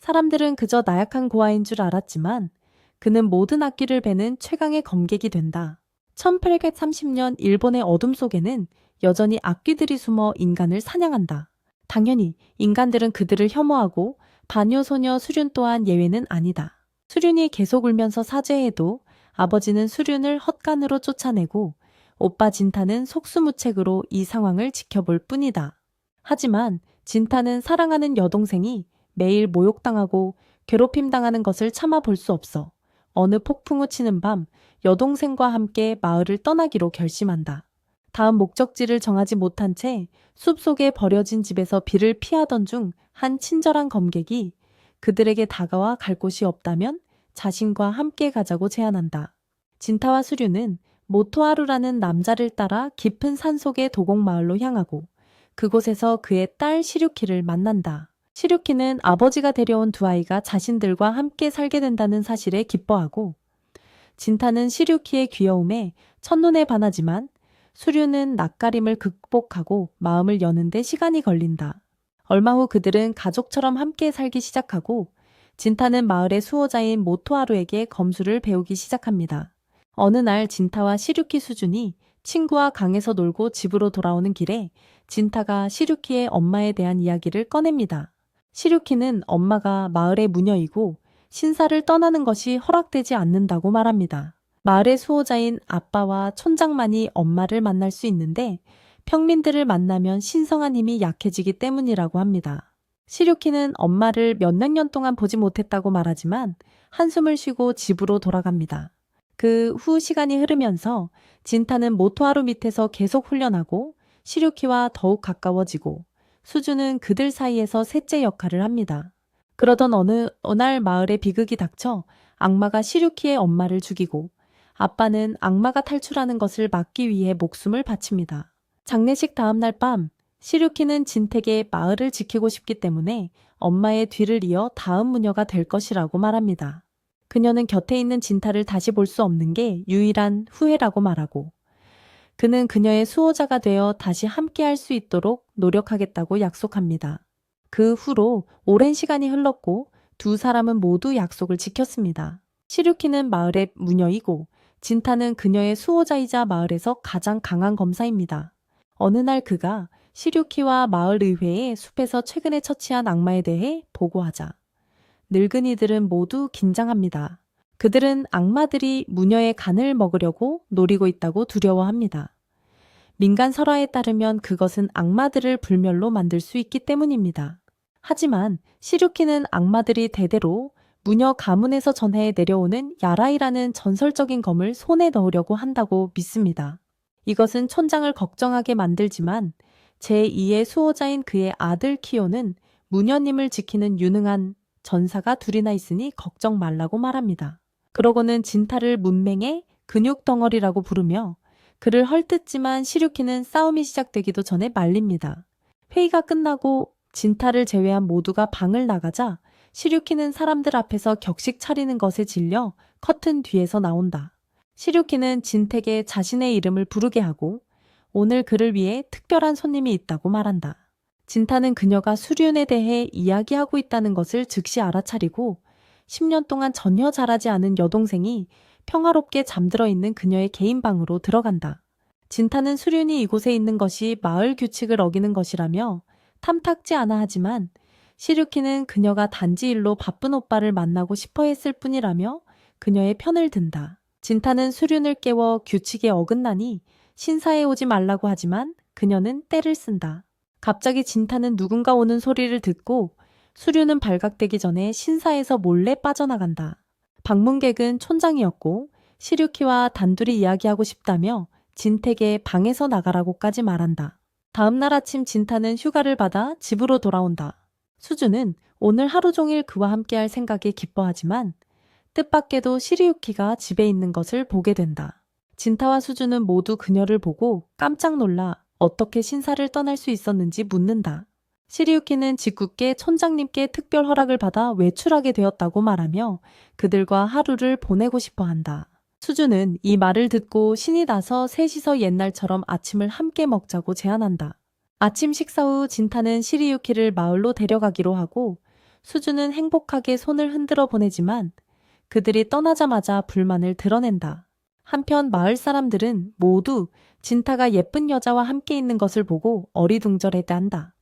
사람들은 그저 나약한 고아인 줄 알았지만 그는 모든 악기를 베는 최강의 검객이 된다. 1830년 일본의 어둠 속에는 여전히 악귀들이 숨어 인간을 사냥한다. 당연히 인간들은 그들을 혐오하고 반려소녀 수륜 또한 예외는 아니다. 수륜이 계속 울면서 사죄해도 아버지는 수륜을 헛간으로 쫓아내고 오빠 진타는 속수무책으로 이 상황을 지켜볼 뿐이다. 하지만 진타는 사랑하는 여동생이 매일 모욕당하고 괴롭힘당하는 것을 참아볼 수 없어 어느 폭풍우 치는 밤 여동생과 함께 마을을 떠나기로 결심한다. 다음 목적지를 정하지 못한 채 숲속에 버려진 집에서 비를 피하던 중 한 친절한 검객이 그들에게 다가와 갈 곳이 없다면 자신과 함께 가자고 제안한다. 진타와 수류는 모토하루라는 남자를 따라 깊은 산속의 도곡마을로 향하고 그곳에서 그의 딸 시류키를 만난다. 시류키는 아버지가 데려온 두 아이가 자신들과 함께 살게 된다는 사실에 기뻐하고 진타는 시류키의 귀여움에 첫눈에 반하지만 수류는 낯가림을 극복하고 마음을 여는데 시간이 걸린다. 얼마 후 그들은 가족처럼 함께 살기 시작하고 진타는 마을의 수호자인 모토하루에게 검술을 배우기 시작합니다. 어느 날 진타와 시류키 수준이 친구와 강에서 놀고 집으로 돌아오는 길에 진타가 시류키의 엄마에 대한 이야기를 꺼냅니다. 시류키는 엄마가 마을의 무녀이고 신사를 떠나는 것이 허락되지 않는다고 말합니다. 마을의 수호자인 아빠와 촌장만이 엄마를 만날 수 있는데 평민들을 만나면 신성한 힘이 약해지기 때문이라고 합니다. 시류키는 엄마를 몇백 년 동안 보지 못했다고 말하지만 한숨을 쉬고 집으로 돌아갑니다. 그 후 시간이 흐르면서 진타는 모토하루 밑에서 계속 훈련하고 시류키와 더욱 가까워지고 수주는 그들 사이에서 셋째 역할을 합니다. 그러던 어느 날 마을에 비극이 닥쳐 악마가 시류키의 엄마를 죽이고 아빠는 악마가 탈출하는 것을 막기 위해 목숨을 바칩니다. 장례식 다음 날 밤 시류키는 진택의 마을을 지키고 싶기 때문에 엄마의 뒤를 이어 다음 무녀가 될 것이라고 말합니다. 그녀는 곁에 있는 진타를 다시 볼 수 없는 게 유일한 후회라고 말하고 그는 그녀의 수호자가 되어 다시 함께 할 수 있도록 노력하겠다고 약속합니다. 그 후로 오랜 시간이 흘렀고 두 사람은 모두 약속을 지켰습니다. 시류키는 마을의 무녀이고 진타는 그녀의 수호자이자 마을에서 가장 강한 검사입니다. 어느 날 그가 시류키와 마을 의회에 숲에서 최근에 처치한 악마에 대해 보고하자 늙은이들은 모두 긴장합니다. 그들은 악마들이 무녀의 간을 먹으려고 노리고 있다고 두려워합니다. 민간 설화에 따르면 그것은 악마들을 불멸로 만들 수 있기 때문입니다. 하지만 시류키는 악마들이 대대로 무녀 가문에서 전해 내려오는 야라이라는 전설적인 검을 손에 넣으려고 한다고 믿습니다. 이것은 촌장을 걱정하게 만들지만 제2의 수호자인 그의 아들 키오는 무녀님을 지키는 유능한 전사가 둘이나 있으니 걱정 말라고 말합니다. 그러고는 진타를 문맹의 근육 덩어리라고 부르며 그를 헐뜯지만 시류키는 싸움이 시작되기도 전에 말립니다. 회의가 끝나고 진타를 제외한 모두가 방을 나가자 시류키는 사람들 앞에서 격식 차리는 것에 질려 커튼 뒤에서 나온다. 시류키는 진택에 자신의 이름을 부르게 하고 오늘 그를 위해 특별한 손님이 있다고 말한다. 진타는 그녀가 수륜에 대해 이야기하고 있다는 것을 즉시 알아차리고 10년 동안 전혀 자라지 않은 여동생이 평화롭게 잠들어 있는 그녀의 개인 방으로 들어간다. 진타는 수륜이 이곳에 있는 것이 마을 규칙을 어기는 것이라며 탐탁지 않아 하지만 시류키는 그녀가 단지 일로 바쁜 오빠를 만나고 싶어 했을 뿐이라며 그녀의 편을 든다. 진타는 수륜을 깨워 규칙에 어긋나니 신사에 오지 말라고 하지만 그녀는 떼를 쓴다. 갑자기 진타는 누군가 오는 소리를 듣고 수륜은 발각되기 전에 신사에서 몰래 빠져나간다. 방문객은 촌장이었고 시류키와 단둘이 이야기하고 싶다며 진택의 방에서 나가라고까지 말한다. 다음 날 아침 진타는 휴가를 받아 집으로 돌아온다. 수주는 오늘 하루 종일 그와 함께할 생각에 기뻐하지만 뜻밖에도 시리유키가 집에 있는 것을 보게 된다. 진타와 수주는 모두 그녀를 보고 깜짝 놀라 어떻게 신사를 떠날 수 있었는지 묻는다. 시리유키는 짓궂게 촌장님께 특별 허락을 받아 외출하게 되었다고 말하며 그들과 하루를 보내고 싶어 한다. 수주는 이 말을 듣고 신이 나서 셋이서 옛날처럼 아침을 함께 먹자고 제안한다. 아침 식사 후 진타는 시리유키를 마을로 데려가기로 하고 수주는 행복하게 손을 흔들어 보내지만 그들이 떠나자마자 불만을 드러낸다. 한편 마을 사람들은 모두 진타가 예쁜 여자와 함께 있는 것을 보고 어리둥절해한다.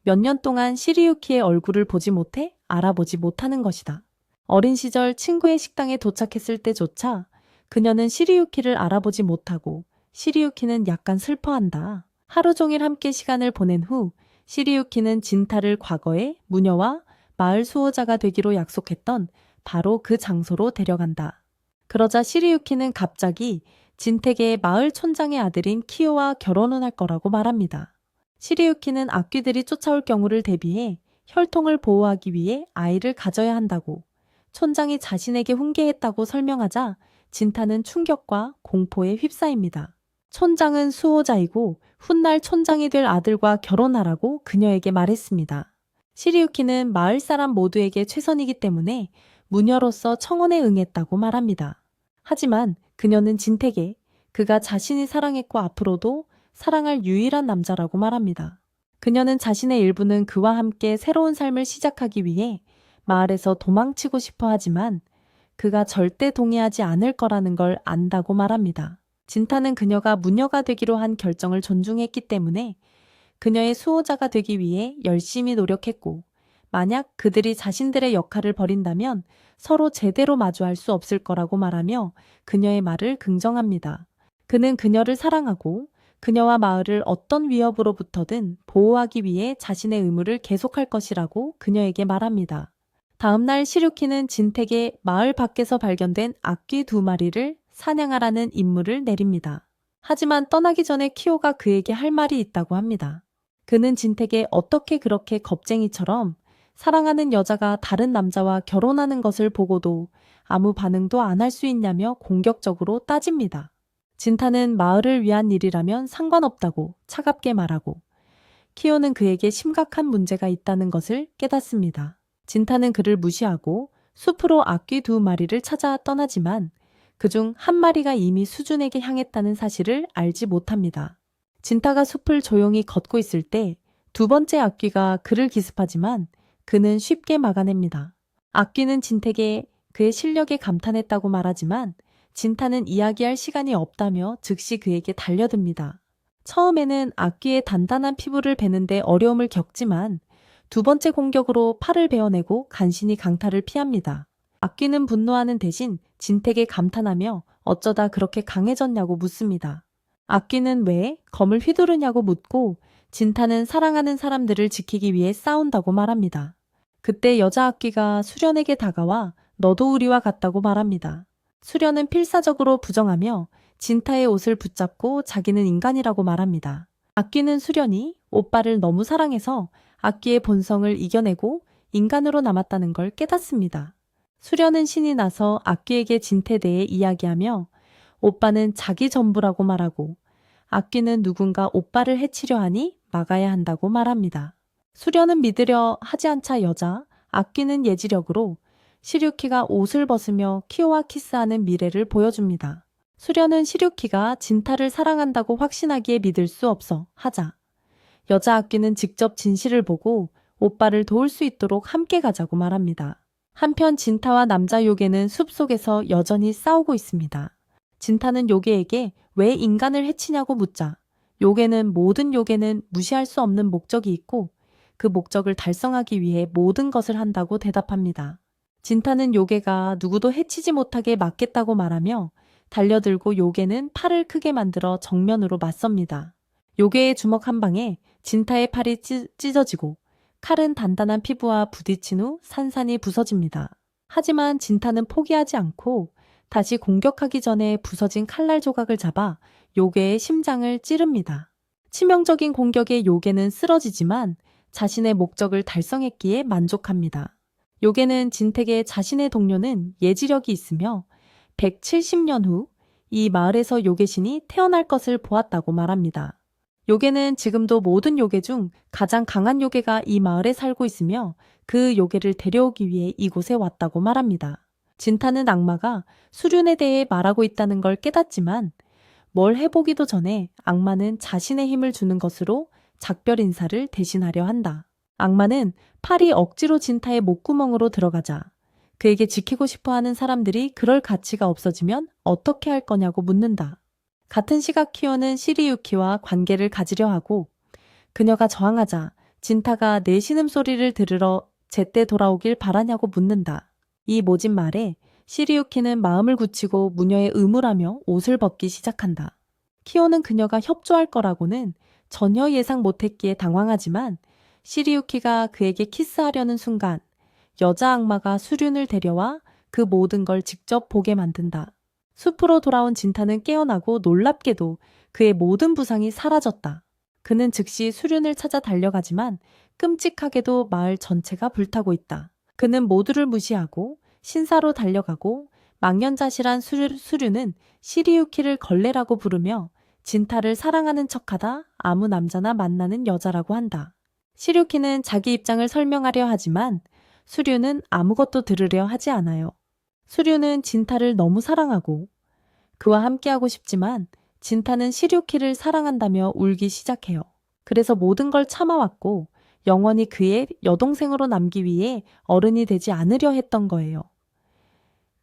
몇 년 동안 시리유키의 얼굴을 보지 못해 알아보지 못하는 것이다. 어린 시절 친구의 식당에 도착했을 때조차 그녀는 시리유키를 알아보지 못하고 시리유키는 약간 슬퍼한다. 하루 종일 함께 시간을 보낸 후 시리유키는 진타를 과거에 무녀와 마을 수호자가 되기로 약속했던 바로 그 장소로 데려간다. 그러자 시리유키는 갑자기 진택의 마을 촌장의 아들인 키요와 결혼을 할 거라고 말합니다. 시리유키는 악귀들이 쫓아올 경우를 대비해 혈통을 보호하기 위해 아이를 가져야 한다고 촌장이 자신에게 훈계했다고 설명하자 진타는 충격과 공포에 휩싸입니다. 촌장은 수호자이고 훗날 촌장이 될 아들과 결혼하라고 그녀에게 말했습니다. 시리유키는 마을 사람 모두에게 최선이기 때문에 무녀로서 청혼에 응했다고 말합니다. 하지만 그녀는 진택에 그가 자신이 사랑했고 앞으로도 사랑할 유일한 남자라고 말합니다. 그녀는 자신의 일부는 그와 함께 새로운 삶을 시작하기 위해 마을에서 도망치고 싶어 하지만 그가 절대 동의하지 않을 거라는 걸 안다고 말합니다. 진타는 그녀가 무녀가 되기로 한 결정을 존중했기 때문에 그녀의 수호자가 되기 위해 열심히 노력했고 만약 그들이 자신들의 역할을 벌인다면 서로 제대로 마주할 수 없을 거라고 말하며 그녀의 말을 긍정합니다. 그는 그녀를 사랑하고 그녀와 마을을 어떤 위협으로부터든 보호하기 위해 자신의 의무를 계속할 것이라고 그녀에게 말합니다. 다음날 시류키는 진택의 마을 밖에서 발견된 악귀 2마리를 사냥하라는 임무를 내립니다. 하지만 떠나기 전에 키오가 그에게 할 말이 있다고 합니다. 그는 진택에 어떻게 그렇게 겁쟁이처럼 사랑하는 여자가 다른 남자와 결혼하는 것을 보고도 아무 반응도 안 할 수 있냐며 공격적으로 따집니다. 진타는 마을을 위한 일이라면 상관없다고 차갑게 말하고 키오는 그에게 심각한 문제가 있다는 것을 깨닫습니다. 진타는 그를 무시하고 숲으로 악귀 2마리를 찾아 떠나지만 그중 한 마리가 이미 수준에게 향했다는 사실을 알지 못합니다. 진타가 숲을 조용히 걷고 있을 때 2번째 악귀가 그를 기습하지만 그는 쉽게 막아냅니다. 악귀는 진택에 그의 실력에 감탄했다고 말하지만 진타는 이야기할 시간이 없다며 즉시 그에게 달려듭니다. 처음에는 악귀의 단단한 피부를 베는데 어려움을 겪지만 2번째 공격으로 팔을 베어내고 간신히 강타를 피합니다. 악귀는 분노하는 대신 진택에 감탄하며 어쩌다 그렇게 강해졌냐고 묻습니다. 악귀는 왜 검을 휘두르냐고 묻고 진타는 사랑하는 사람들을 지키기 위해 싸운다고 말합니다. 그때 여자 악귀가 수련에게 다가와 너도 우리와 같다고 말합니다. 수련은 필사적으로 부정하며 진타의 옷을 붙잡고 자기는 인간이라고 말합니다. 악귀는 수련이 오빠를 너무 사랑해서 악귀의 본성을 이겨내고 인간으로 남았다는 걸 깨닫습니다. 수련은 신이 나서 악귀에게 진태에 대해 이야기하며 오빠는 자기 전부라고 말하고 악귀는 누군가 오빠를 해치려 하니 막아야 한다고 말합니다. 수련은 믿으려 하지 않자 여자, 악귀는 예지력으로 시류키가 옷을 벗으며 키오와 키스하는 미래를 보여줍니다. 수련은 시류키가 진타를 사랑한다고 확신하기에 믿을 수 없어 하자 여자 악귀는 직접 진실을 보고 오빠를 도울 수 있도록 함께 가자고 말합니다. 한편 진타와 남자 요괴는 숲속에서 여전히 싸우고 있습니다. 진타는 요괴에게 왜 인간을 해치냐고 묻자 요괴는 모든 요괴는 무시할 수 없는 목적이 있고 그 목적을 달성하기 위해 모든 것을 한다고 대답합니다. 진타는 요괴가 누구도 해치지 못하게 막겠다고 말하며 달려들고 요괴는 팔을 크게 만들어 정면으로 맞섭니다. 요괴의 주먹 한 방에 진타의 팔이 찢어지고 칼은 단단한 피부와 부딪힌 후 산산이 부서집니다. 하지만 진타는 포기하지 않고 다시 공격하기 전에 부서진 칼날 조각을 잡아 요괴의 심장을 찌릅니다. 치명적인 공격에 요괴는 쓰러지지만 자신의 목적을 달성했기에 만족합니다. 요괴는 진택의 자신의 동료는 예지력이 있으며 170년 후 이 마을에서 요괴신이 태어날 것을 보았다고 말합니다. 요괴는 지금도 모든 요괴 중 가장 강한 요괴가 이 마을에 살고 있으며 그 요괴를 데려오기 위해 이곳에 왔다고 말합니다. 진타는 악마가 수륜에 대해 말하고 있다는 걸 깨닫지만 뭘 해보기도 전에 악마는 자신의 힘을 주는 것으로 작별 인사를 대신하려 한다. 악마는 팔이 억지로 진타의 목구멍으로 들어가자 그에게 지키고 싶어 하는 사람들이 그럴 가치가 없어지면 어떻게 할 거냐고 묻는다. 같은 시각 키오는 시리유키와 관계를 가지려 하고 그녀가 저항하자 진타가 내 신음소리를 들으러 제때 돌아오길 바라냐고 묻는다. 이 모진 말에 시리유키는 마음을 굳히고 무녀의 의무라며 옷을 벗기 시작한다. 키오는 그녀가 협조할 거라고는 전혀 예상 못했기에 당황하지만 시리유키가 그에게 키스하려는 순간 여자 악마가 수륜을 데려와 그 모든 걸 직접 보게 만든다. 숲으로 돌아온 진타는 깨어나고 놀랍게도 그의 모든 부상이 사라졌다. 그는 즉시 수륜을 찾아 달려가지만 끔찍하게도 마을 전체가 불타고 있다. 그는 모두를 무시하고 신사로 달려가고 망연자실한 수륜은 시리유키를 걸레라고 부르며 진타를 사랑하는 척하다 아무 남자나 만나는 여자라고 한다. 시리유키는 자기 입장을 설명하려 하지만 수륜은 아무것도 들으려 하지 않아요. 수륜은 진타를 너무 사랑하고 그와 함께하고 싶지만 진타는 시리유키를 사랑한다며 울기 시작해요. 그래서 모든 걸 참아왔고 영원히 그의 여동생으로 남기 위해 어른이 되지 않으려 했던 거예요.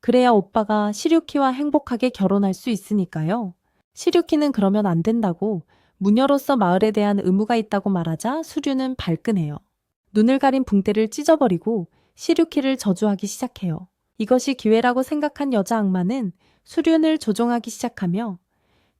그래야 오빠가 시리유키와 행복하게 결혼할 수 있으니까요. 시리유키는 그러면 안 된다고 무녀로서 마을에 대한 의무가 있다고 말하자 수륜은 발끈해요. 눈을 가린 붕대를 찢어버리고 시리유키를 저주하기 시작해요. 이것이 기회라고 생각한 여자 악마는 수륜을 조종하기 시작하며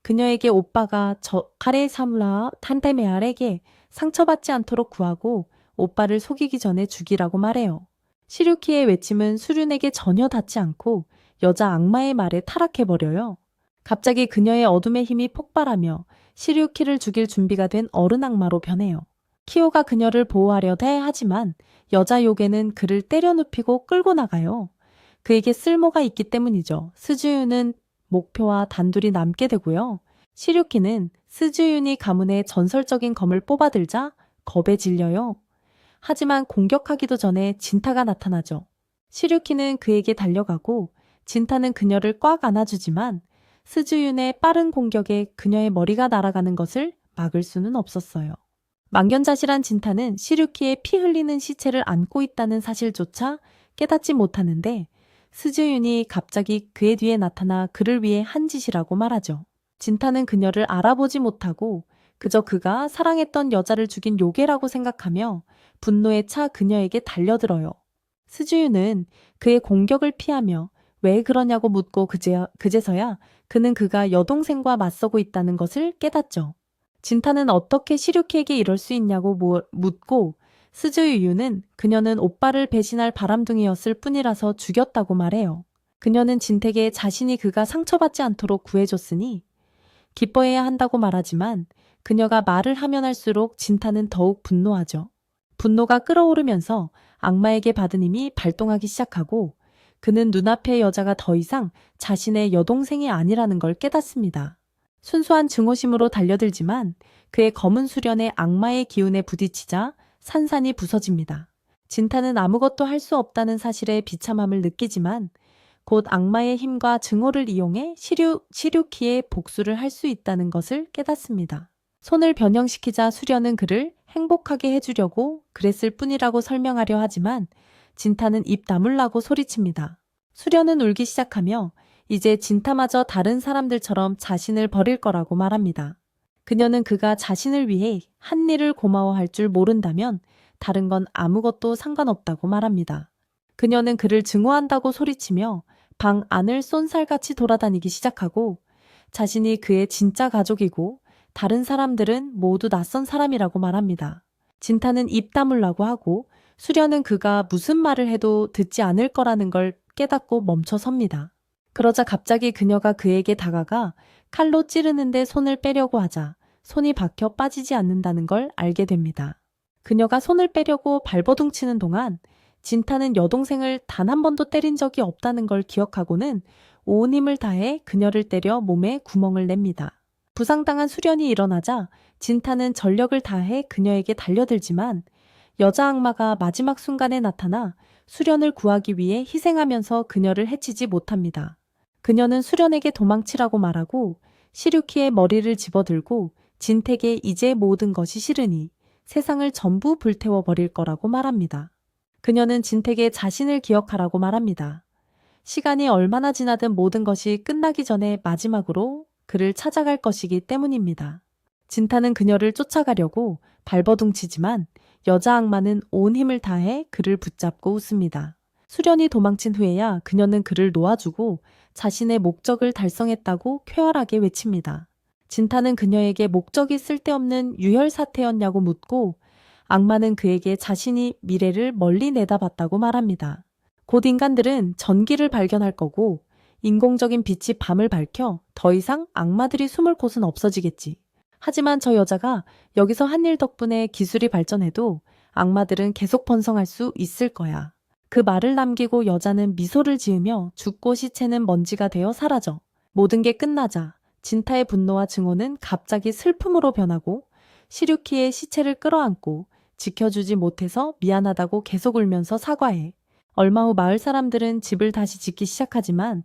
그녀에게 오빠가 카레 사물라 탄테메알에게 상처받지 않도록 구하고 오빠를 속이기 전에 죽이라고 말해요. 시리유키의 외침은 수륜에게 전혀 닿지 않고 여자 악마의 말에 타락해버려요. 갑자기 그녀의 어둠의 힘이 폭발하며 시리유키를 죽일 준비가 된 어른 악마로 변해요. 키오가 그녀를 보호하려 해 하지만 여자 요괴는 그를 때려 눕히고 끌고 나가요. 그에게 쓸모가 있기 때문이죠. 스즈유는 목표와 단둘이 남게 되고요. 시리유키는 스즈윤이 가문의 전설적인 검을 뽑아들자 겁에 질려요. 하지만 공격하기도 전에 진타가 나타나죠. 시리유키는 그에게 달려가고 진타는 그녀를 꽉 안아주지만 스즈윤의 빠른 공격에 그녀의 머리가 날아가는 것을 막을 수는 없었어요. 망연자실한 진타는 시리유키의 피 흘리는 시체를 안고 있다는 사실조차 깨닫지 못하는데 스즈윤이 갑자기 그의 뒤에 나타나 그를 위해 한 짓이라고 말하죠. 진타는 그녀를 알아보지 못하고 그저 그가 사랑했던 여자를 죽인 요괴라고 생각하며 분노에 차 그녀에게 달려들어요. 스즈윤은 그의 공격을 피하며 왜 그러냐고 묻고 그제서야 그는 그가 여동생과 맞서고 있다는 것을 깨닫죠. 진타는 어떻게 시류키에게 이럴 수 있냐고 묻고 스즈유는 그녀는 오빠를 배신할 바람둥이였을 뿐이라서 죽였다고 말해요. 그녀는 진택에 자신이 그가 상처받지 않도록 구해줬으니 기뻐해야 한다고 말하지만 그녀가 말을 하면 할수록 진타는 더욱 분노하죠. 분노가 끓어오르면서 악마에게 받은 힘이 발동하기 시작하고 그는 눈앞의 여자가 더 이상 자신의 여동생이 아니라는 걸 깨닫습니다. 순수한 증오심으로 달려들지만 그의 검은 수련의 악마의 기운에 부딪히자 산산이 부서집니다. 진타는 아무것도 할 수 없다는 사실에 비참함을 느끼지만 곧 악마의 힘과 증오를 이용해 시류키의 복수를 할 수 있다는 것을 깨닫습니다. 손을 변형시키자 수련은 그를 행복하게 해주려고 그랬을 뿐이라고 설명하려 하지만 진타는 입 다물라고 소리칩니다. 수련은 울기 시작하며 이제 진타마저 다른 사람들처럼 자신을 버릴 거라고 말합니다. 그녀는 그가 자신을 위해 한 일을 고마워할 줄 모른다면 다른 건 아무것도 상관없다고 말합니다. 그녀는 그를 증오한다고 소리치며 방 안을 쏜살같이 돌아다니기 시작하고 자신이 그의 진짜 가족이고 다른 사람들은 모두 낯선 사람이라고 말합니다. 진타는 입 다물라고 하고 수련은 그가 무슨 말을 해도 듣지 않을 거라는 걸 깨닫고 멈춰섭니다. 그러자 갑자기 그녀가 그에게 다가가 칼로 찌르는데 손을 빼려고 하자 손이 박혀 빠지지 않는다는 걸 알게 됩니다. 그녀가 손을 빼려고 발버둥치는 동안 진타는 여동생을 단 한 번도 때린 적이 없다는 걸 기억하고는 온 힘을 다해 그녀를 때려 몸에 구멍을 냅니다. 부상당한 수련이 일어나자 진타는 전력을 다해 그녀에게 달려들지만 여자 악마가 마지막 순간에 나타나 수련을 구하기 위해 희생하면서 그녀를 해치지 못합니다. 그녀는 수련에게 도망치라고 말하고 시류키의 머리를 집어들고 진택에 이제 모든 것이 싫으니 세상을 전부 불태워 버릴 거라고 말합니다. 그녀는 진택에 자신을 기억하라고 말합니다. 시간이 얼마나 지나든 모든 것이 끝나기 전에 마지막으로 그를 찾아갈 것이기 때문입니다. 진타는 그녀를 쫓아가려고 발버둥치지만 여자 악마는 온 힘을 다해 그를 붙잡고 웃습니다. 수련이 도망친 후에야 그녀는 그를 놓아주고 자신의 목적을 달성했다고 쾌활하게 외칩니다. 진타는 그녀에게 목적이 쓸데없는 유혈 사태였냐고 묻고 악마는 그에게 자신이 미래를 멀리 내다봤다고 말합니다. 곧 인간들은 전기를 발견할 거고 인공적인 빛이 밤을 밝혀 더 이상 악마들이 숨을 곳은 없어지겠지. 하지만 저 여자가 여기서 한 일 덕분에 기술이 발전해도 악마들은 계속 번성할 수 있을 거야. 그 말을 남기고 여자는 미소를 지으며 죽고 시체는 먼지가 되어 사라져. 모든 게 끝나자 진타의 분노와 증오는 갑자기 슬픔으로 변하고 시류키의 시체를 끌어안고 지켜주지 못해서 미안하다고 계속 울면서 사과해. 얼마 후 마을 사람들은 집을 다시 짓기 시작하지만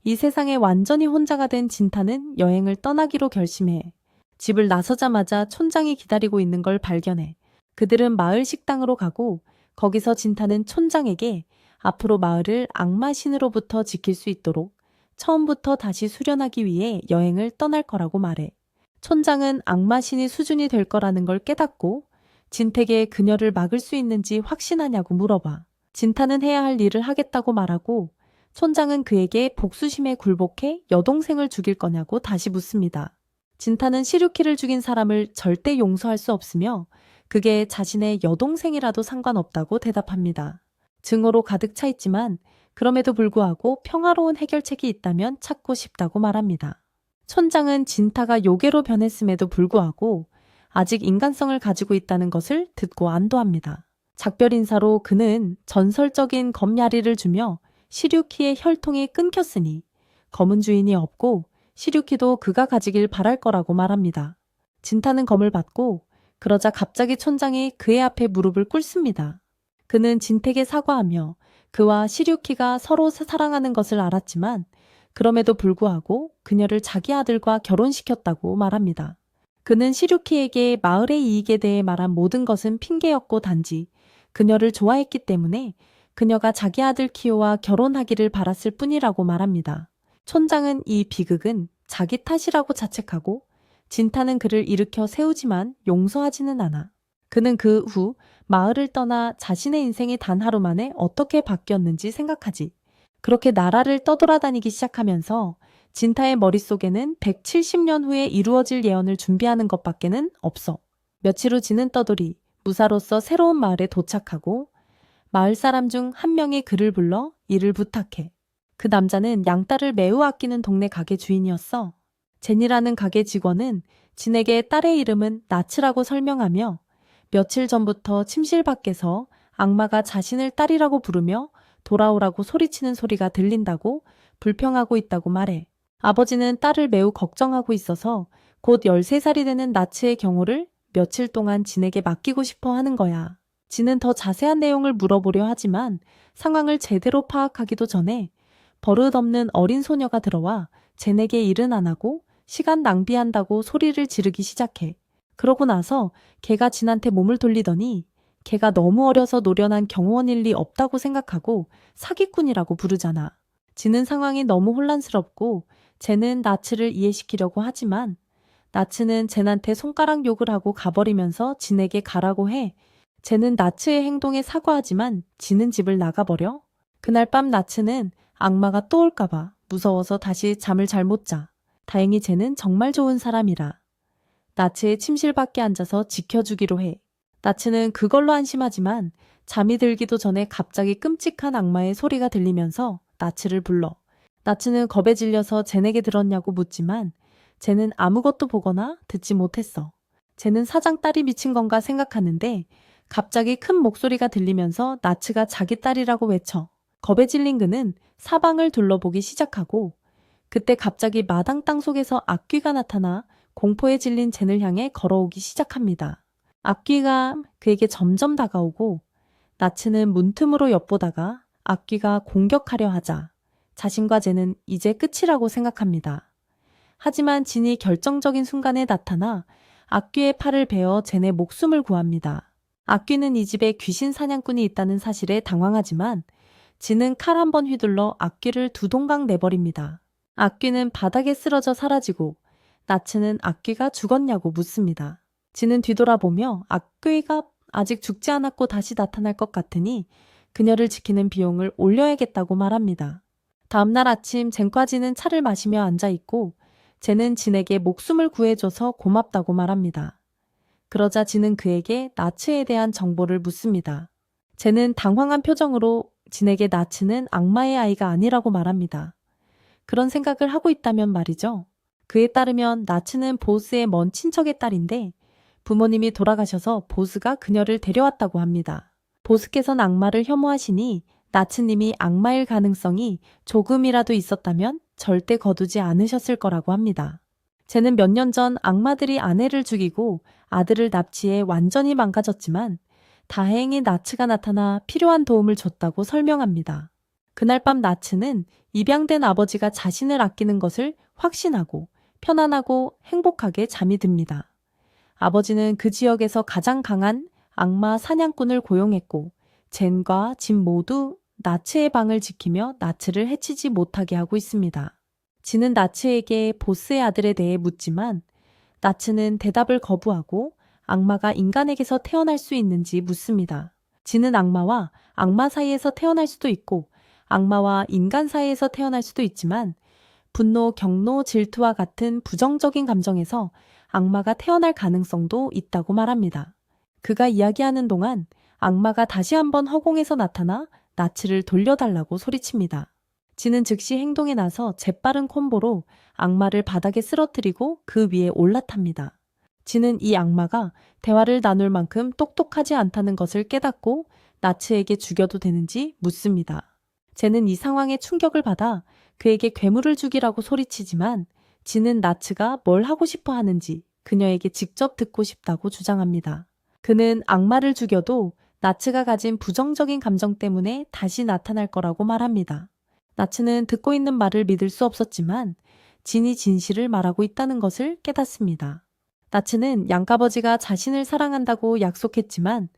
이 세상에 완전히 혼자가 된 진타는 여행을 떠나기로 결심해. 집을 나서자마자 촌장이 기다리고 있는 걸 발견해. 그들은 마을 식당으로 가고 거기서 진타는 촌장에게 앞으로 마을을 악마 신으로부터 지킬 수 있도록 처음부터 다시 수련하기 위해 여행을 떠날 거라고 말해. 촌장은 악마 신이 수준이 될 거라는 걸 깨닫고 진택에 그녀를 막을 수 있는지 확신하냐고 물어봐. 진타는 해야 할 일을 하겠다고 말하고 촌장은 그에게 복수심에 굴복해 여동생을 죽일 거냐고 다시 묻습니다. 진타는 시류키를 죽인 사람을 절대 용서할 수 없으며 그게 자신의 여동생이라도 상관없다고 대답합니다. 증오로 가득 차 있지만 그럼에도 불구하고 평화로운 해결책이 있다면 찾고 싶다고 말합니다. 촌장은 진타가 요괴로 변했음에도 불구하고 아직 인간성을 가지고 있다는 것을 듣고 안도합니다. 작별 인사로 그는 전설적인 검야리를 주며 시류키의 혈통이 끊겼으니 검은 주인이 없고 시류키도 그가 가지길 바랄 거라고 말합니다. 진타는 검을 받고 그러자 갑자기 촌장이 그의 앞에 무릎을 꿇습니다. 그는 진택에 사과하며 그와 시류키가 서로 사랑하는 것을 알았지만 그럼에도 불구하고 그녀를 자기 아들과 결혼시켰다고 말합니다. 그는 시류키에게 마을의 이익에 대해 말한 모든 것은 핑계였고 단지 그녀를 좋아했기 때문에 그녀가 자기 아들 키오와 결혼하기를 바랐을 뿐이라고 말합니다. 촌장은 이 비극은 자기 탓이라고 자책하고 진타는 그를 일으켜 세우지만 용서하지는 않아. 그는 그 후 마을을 떠나 자신의 인생이 단 하루 만에 어떻게 바뀌었는지 생각하지. 그렇게 나라를 떠돌아다니기 시작하면서 진타의 머릿속에는 170년 후에 이루어질 예언을 준비하는 것밖에는 없어. 며칠 후 지는 떠돌이 무사로서 새로운 마을에 도착하고 마을 사람 중 한 명이 그를 불러 일을 부탁해. 그 남자는 양딸을 매우 아끼는 동네 가게 주인이었어. 제니라는 가게 직원은 진에게 딸의 이름은 나츠라고 설명하며 며칠 전부터 침실 밖에서 악마가 자신을 딸이라고 부르며 돌아오라고 소리치는 소리가 들린다고 불평하고 있다고 말해. 아버지는 딸을 매우 걱정하고 있어서 곧 13살이 되는 나츠의 경호를 며칠 동안 진에게 맡기고 싶어 하는 거야. 진은 더 자세한 내용을 물어보려 하지만 상황을 제대로 파악하기도 전에 버릇없는 어린 소녀가 들어와 젠에게 일은 안 하고 시간 낭비한다고 소리를 지르기 시작해. 그러고 나서 걔가 진한테 몸을 돌리더니 걔가 너무 어려서 노련한 경호원일 리 없다고 생각하고 사기꾼이라고 부르잖아. 진은 상황이 너무 혼란스럽고 젠은 나츠를 이해시키려고 하지만 나츠는 젠한테 손가락 욕을 하고 가버리면서 진에게 가라고 해. 젠은 나츠의 행동에 사과하지만 진은 집을 나가버려. 그날 밤 나츠는 악마가 또 올까봐 무서워서 다시 잠을 잘 못 자. 다행히 젠은 정말 좋은 사람이라. 나츠의 침실 밖에 앉아서 지켜주기로 해. 나츠는 그걸로 안심하지만 잠이 들기도 전에 갑자기 끔찍한 악마의 소리가 들리면서 나츠를 불러. 나츠는 겁에 질려서 젠에게 들었냐고 묻지만 젠은 아무것도 보거나 듣지 못했어. 젠은 사장 딸이 미친 건가 생각하는데 갑자기 큰 목소리가 들리면서 나츠가 자기 딸이라고 외쳐. 겁에 질린 그는 사방을 둘러보기 시작하고 그때 갑자기 마당 땅속에서 악귀가 나타나 공포에 질린 젠을 향해 걸어오기 시작합니다. 악귀가 그에게 점점 다가오고 나츠는 문틈으로 엿보다가 악귀가 공격하려 하자 자신과 젠은 이제 끝이라고 생각합니다. 하지만 진이 결정적인 순간에 나타나 악귀의 팔을 베어 젠의 목숨을 구합니다. 악귀는 이 집에 귀신 사냥꾼이 있다는 사실에 당황하지만 진은 칼 한 번 휘둘러 악귀를 두 동강 내버립니다. 악귀는 바닥에 쓰러져 사라지고 나츠는 악귀가 죽었냐고 묻습니다. 진은 뒤돌아보며 악귀가 아직 죽지 않았고 다시 나타날 것 같으니 그녀를 지키는 비용을 올려야겠다고 말합니다. 다음날 아침 젠과 진은 차를 마시며 앉아있고 젠은 진에게 목숨을 구해줘서 고맙다고 말합니다. 그러자 진은 그에게 나츠에 대한 정보를 묻습니다. 젠은 당황한 표정으로 진에게 나츠는 악마의 아이가 아니라고 말합니다. 그런 생각을 하고 있다면 말이죠. 그에 따르면 나츠는 보스의 먼 친척의 딸인데 부모님이 돌아가셔서 보스가 그녀를 데려왔다고 합니다. 보스께서는 악마를 혐오하시니 나츠님이 악마일 가능성이 조금이라도 있었다면 절대 거두지 않으셨을 거라고 합니다. 쟤는 몇 년 전 악마들이 아내를 죽이고 아들을 납치해 완전히 망가졌지만 다행히 나츠가 나타나 필요한 도움을 줬다고 설명합니다. 그날 밤 나츠는 입양된 아버지가 자신을 아끼는 것을 확신하고 편안하고 행복하게 잠이 듭니다. 아버지는 그 지역에서 가장 강한 악마 사냥꾼을 고용했고 젠과 진 모두 나츠의 방을 지키며 나츠를 해치지 못하게 하고 있습니다. 진은 나츠에게 보스의 아들에 대해 묻지만 나츠는 대답을 거부하고 악마가 인간에게서 태어날 수 있는지 묻습니다. 진은 악마와 악마 사이에서 태어날 수도 있고 악마와 인간 사이에서 태어날 수도 있지만 분노, 경로, 질투와 같은 부정적인 감정에서 악마가 태어날 가능성도 있다고 말합니다. 그가 이야기하는 동안 악마가 다시 한번 허공에서 나타나 나츠를 돌려달라고 소리칩니다. 진은 즉시 행동에 나서 재빠른 콤보로 악마를 바닥에 쓰러뜨리고 그 위에 올라탑니다. 진은 이 악마가 대화를 나눌 만큼 똑똑하지 않다는 것을 깨닫고 나츠에게 죽여도 되는지 묻습니다. 쟤는 이 상황에 충격을 받아 그에게 괴물을 죽이라고 소리치지만 진은 나츠가 뭘 하고 싶어 하는지 그녀에게 직접 듣고 싶다고 주장합니다. 그는 악마를 죽여도 나츠가 가진 부정적인 감정 때문에 다시 나타날 거라고 말합니다. 나츠는 듣고 있는 말을 믿을 수 없었지만 진이 진실을 말하고 있다는 것을 깨닫습니다. 나츠는 양가버지가 자신을 사랑한다고 약속했지만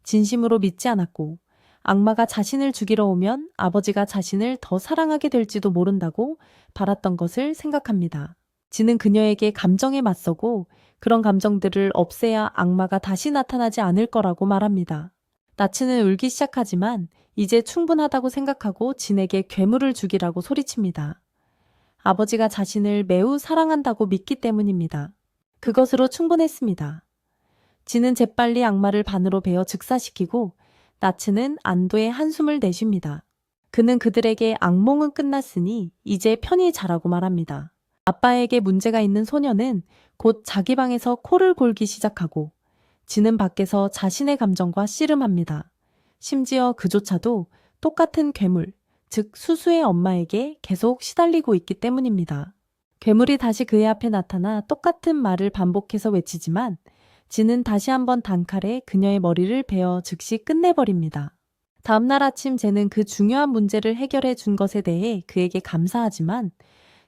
진심으로 믿지 않았고 악마가 자신을 죽이러 오면 아버지가 자신을 더 사랑하게 될지도 모른다고 바랐던 것을 생각합니다. 진은 그녀에게 감정에 맞서고 그런 감정들을 없애야 악마가 다시 나타나지 않을 거라고 말합니다. 나츠는 울기 시작하지만 이제 충분하다고 생각하고 진에게 괴물을 죽이라고 소리칩니다. 아버지가 자신을 매우 사랑한다고 믿기 때문입니다. 그것으로 충분했습니다. 진은 재빨리 악마를 반으로 베어 즉사시키고 나츠는 안도의 한숨을 내쉽니다. 그는 그들에게 악몽은 끝났으니 이제 편히 자라고 말합니다. 아빠에게 문제가 있는 소녀는 곧 자기 방에서 코를 골기 시작하고 진은 밖에서 자신의 감정과 씨름합니다. 심지어 그조차도 똑같은 괴물, 즉 수수의 엄마에게 계속 시달리고 있기 때문입니다. 괴물이 다시 그의 앞에 나타나 똑같은 말을 반복해서 외치지만 진은 다시 한번 단칼에 그녀의 머리를 베어 즉시 끝내버립니다. 다음날 아침 쟤는 그 중요한 문제를 해결해 준 것에 대해 그에게 감사하지만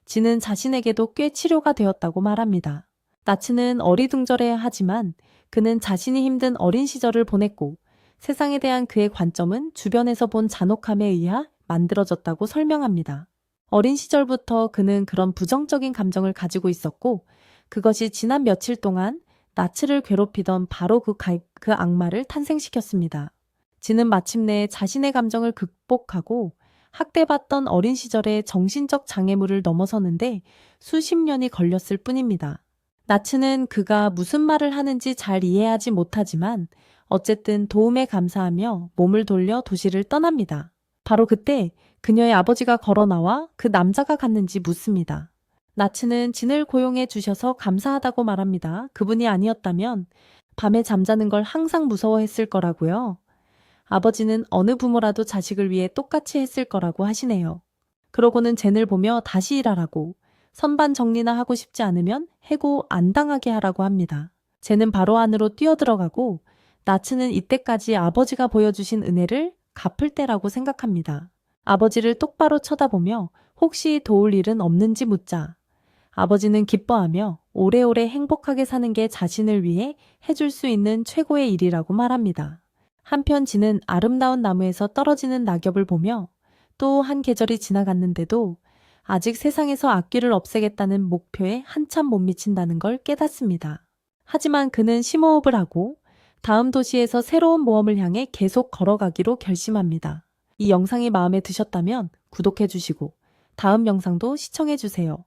진은 자신에게도 꽤 치료가 되었다고 말합니다. 나츠는 어리둥절해야 하지만 그는 자신이 힘든 어린 시절을 보냈고 세상에 대한 그의 관점은 주변에서 본 잔혹함에 의해 만들어졌다고 설명합니다. 어린 시절부터 그는 그런 부정적인 감정을 가지고 있었고 그것이 지난 며칠 동안 나츠를 괴롭히던 바로 그 악마를 탄생시켰습니다. 진은 마침내 자신의 감정을 극복하고 학대받던 어린 시절의 정신적 장애물을 넘어서는데 수십 년이 걸렸을 뿐입니다. 나츠는 그가 무슨 말을 하는지 잘 이해하지 못하지만 어쨌든 도움에 감사하며 몸을 돌려 도시를 떠납니다. 바로 그때 그녀의 아버지가 걸어 나와 그 남자가 갔는지 묻습니다. 나츠는 진을 고용해 주셔서 감사하다고 말합니다. 그분이 아니었다면 밤에 잠자는 걸 항상 무서워했을 거라고요. 아버지는 어느 부모라도 자식을 위해 똑같이 했을 거라고 하시네요. 그러고는 젠을 보며 다시 일하라고 선반 정리나 하고 싶지 않으면 해고 안 당하게 하라고 합니다. 젠은 바로 안으로 뛰어들어가고 나츠는 이때까지 아버지가 보여주신 은혜를 갚을 때라고 생각합니다. 아버지를 똑바로 쳐다보며 혹시 도울 일은 없는지 묻자 아버지는 기뻐하며 오래오래 행복하게 사는 게 자신을 위해 해줄 수 있는 최고의 일이라고 말합니다. 한편 지는 아름다운 나무에서 떨어지는 낙엽을 보며 또 한 계절이 지나갔는데도 아직 세상에서 악귀를 없애겠다는 목표에 한참 못 미친다는 걸 깨닫습니다. 하지만 그는 심호흡을 하고 다음 도시에서 새로운 모험을 향해 계속 걸어가기로 결심합니다. 이 영상이 마음에 드셨다면 구독해주시고 다음 영상도 시청해주세요.